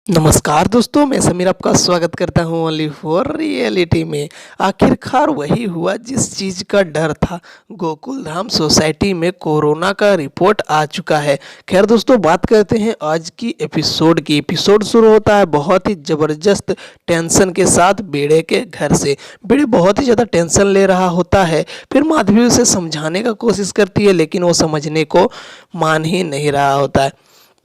नमस्कार दोस्तों, मैं समीर आपका स्वागत करता हूं ओनली फॉर रियलिटी में। आखिरकार वही हुआ जिस चीज़ का डर था। गोकुल धाम सोसाइटी में कोरोना का रिपोर्ट आ चुका है। खैर दोस्तों, बात करते हैं आज की एपिसोड की। एपिसोड शुरू होता है बहुत ही ज़बरदस्त टेंशन के साथ बेड़े के घर से। बेड़े बहुत ही ज़्यादा टेंशन ले रहा होता है। फिर माधवी उसे समझाने का कोशिश करती है, लेकिन वो समझने को मान ही नहीं रहा होता है।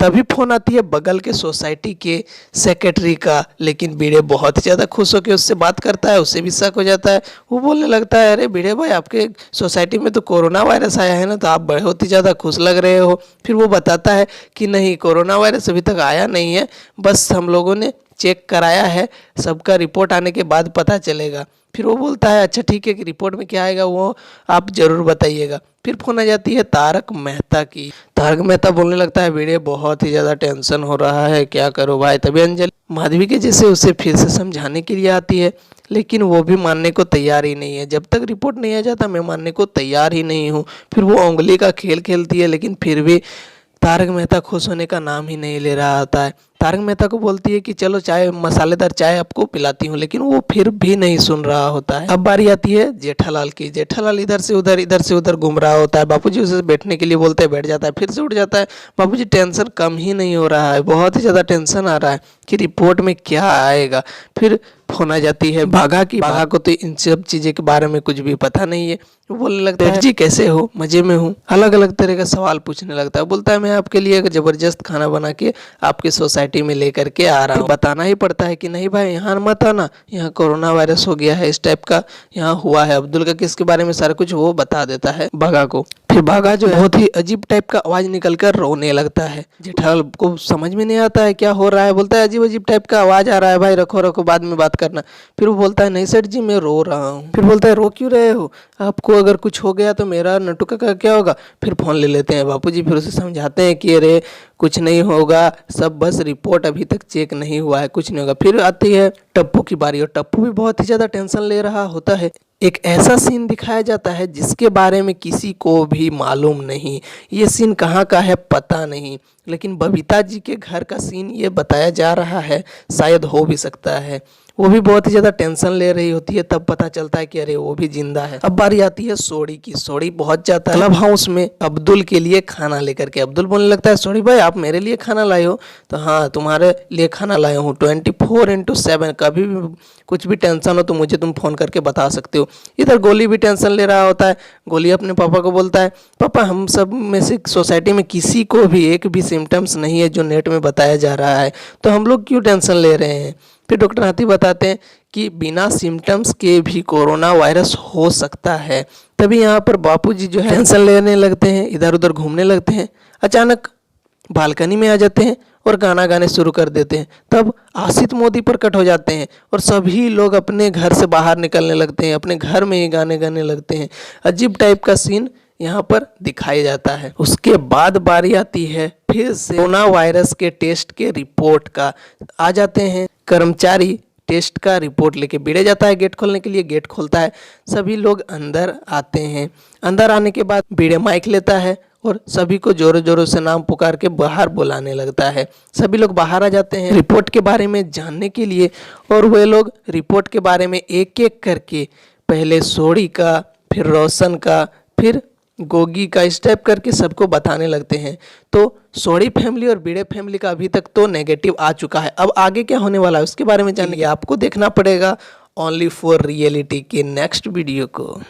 तभी फोन आती है बगल के सोसाइटी के सेक्रेटरी का, लेकिन भिड़े बहुत ही ज़्यादा खुश होकर उससे बात करता है। उसे भी शक हो जाता है। वो बोलने लगता है, अरे भिड़े भाई, आपके सोसाइटी में तो कोरोना वायरस आया है ना, तो आप बहुत ही ज़्यादा खुश लग रहे हो। फिर वो बताता है कि नहीं, कोरोना वायरस अभी तक आया नहीं है, बस हम लोगों ने चेक कराया है, सबका रिपोर्ट आने के बाद पता चलेगा। फिर वो बोलता है, अच्छा ठीक है, कि रिपोर्ट में क्या आएगा वो आप ज़रूर बताइएगा। फिर फोन आ जाती है तारक मेहता की। तारक मेहता बोलने लगता है, वीडियो बहुत ही ज़्यादा टेंशन हो रहा है, क्या करो भाई। तभी अंजलि माधवी के जैसे उसे फिर से समझाने के लिए आती है, लेकिन वो भी मानने को तैयार ही नहीं है। जब तक रिपोर्ट नहीं आ जाता मैं मानने को तैयार ही नहीं हूँ। फिर वो उंगली का खेल खेलती है, लेकिन फिर भी तारक मेहता खुश होने का नाम ही नहीं ले रहा होता है। तारक मेहता को बोलती है कि चलो चाय, मसालेदार चाय आपको पिलाती हूँ, लेकिन वो फिर भी नहीं सुन रहा होता है। अब बारी आती है जेठालाल की। जेठालाल इधर से उधर घूम रहा होता है। बापूजी उसे बैठने के लिए बोलते हैं, बैठ जाता है, फिर से उठ जाता है। बापूजी, टेंशन कम ही नहीं हो रहा है, बहुत ही ज़्यादा टेंशन आ रहा है कि रिपोर्ट में क्या आएगा। फिर फोन आ जाती है भागा की। भागा को तो इन सब चीज़ें के बारे में कुछ भी पता नहीं है। वो बोलने लगता है, जी कैसे हो, मज़े में हूँ। अलग अलग तरह का सवाल पूछने लगता है। बोलता है, मैं आपके लिए एक ज़बरदस्त खाना बना के आपकी सोसाइटी में लेकर के आ रहा हूँ। बताना ही पड़ता है कि नहीं भाई, यहाँ मत आना, यहाँ कोरोना वायरस हो गया है, इस टाइप का यहाँ हुआ है। अब्दुल का केस के बारे में सारा कुछ वो बता देता है भागा को। फिर भागा जो है बहुत ही अजीब टाइप का आवाज़ निकल कर रोने लगता है। जेठालाल को समझ में नहीं आता है क्या हो रहा है। बोलता है, अजीब अजीब टाइप का आवाज़ आ रहा है भाई, रखो रखो, बाद में बात करना। फिर वो बोलता है, नहीं सेठ जी, मैं रो रहा हूँ। फिर बोलता है, रो क्यों रहे हो, आपको अगर कुछ हो गया तो मेरा नटुका का क्या होगा। फिर फोन ले लेते हैं बापूजी। फिर उसे समझाते हैं कि अरे कुछ नहीं होगा, सब बस रिपोर्ट अभी तक चेक नहीं हुआ है, कुछ नहीं होगा। फिर आती है टप्पू की बारी, और टप्पू भी बहुत ही ज़्यादा टेंशन ले रहा होता है। एक ऐसा सीन दिखाया जाता है जिसके बारे में किसी को भी मालूम नहीं। ये सीन कहाँ का है पता नहीं, लेकिन बबीता जी के घर का सीन ये बताया जा रहा है, शायद हो भी सकता है। वो भी बहुत ही ज़्यादा टेंशन ले रही होती है। तब पता चलता है कि अरे वो भी जिंदा है। अब बारी आती है सोड़ी की। सोड़ी पहुंच जाता है क्लब हाउस में अब्दुल के लिए खाना लेकर के। अब्दुल बोलने लगता है, सोड़ी भाई, आप मेरे लिए खाना लाए हो। तो हाँ, तुम्हारे लिए खाना लाया हूँ 24/7, कभी भी कुछ भी टेंशन हो तो मुझे तुम फ़ोन करके बता सकते हो। इधर गोली भी टेंशन ले रहा होता है। गोली अपने पापा को बोलता है, पापा, हम सब में से सोसाइटी में किसी को भी एक भी सिम्टम्स नहीं है जो नेट में बताया जा रहा है, तो हम लोग क्यों टेंशन ले रहे हैं। फिर डॉक्टर हाथी बताते हैं कि बिना सिम्टम्स के भी कोरोना वायरस हो सकता है। तभी यहाँ पर बापूजी जो है टेंशन लेने लगते हैं, इधर उधर घूमने लगते हैं। अचानक बालकनी में आ जाते हैं और गाना गाने शुरू कर देते हैं। तब आसित मोदी पर कट हो जाते हैं और सभी लोग अपने घर से बाहर निकलने लगते हैं, अपने घर में ही गाने गाने लगते हैं। अजीब टाइप का सीन यहाँ पर दिखाया जाता है। उसके बाद बारी आती है फिर से कोरोना वायरस के टेस्ट के रिपोर्ट का। आ जाते हैं कर्मचारी, टेस्ट का रिपोर्ट लेके। भिड़े जाता है गेट खोलने के लिए, गेट खोलता है, सभी लोग अंदर आते हैं। अंदर आने के बाद भिड़े माइक लेता है और सभी को जोरों जोरों से नाम पुकार के बाहर बुलाने लगता है। सभी लोग बाहर आ जाते हैं रिपोर्ट के बारे में जानने के लिए, और वे लोग रिपोर्ट के बारे में एक एक करके, पहले सोड़ी का, फिर रोशन का, फिर गोगी का, इस टाइप करके सबको बताने लगते हैं। तो सोड़ी फैमिली और भिड़े फैमिली का अभी तक तो नेगेटिव आ चुका है। अब आगे क्या होने वाला है उसके बारे में जानने के लिए आपको देखना पड़ेगा ओनली फॉर रियलिटी के नेक्स्ट वीडियो को।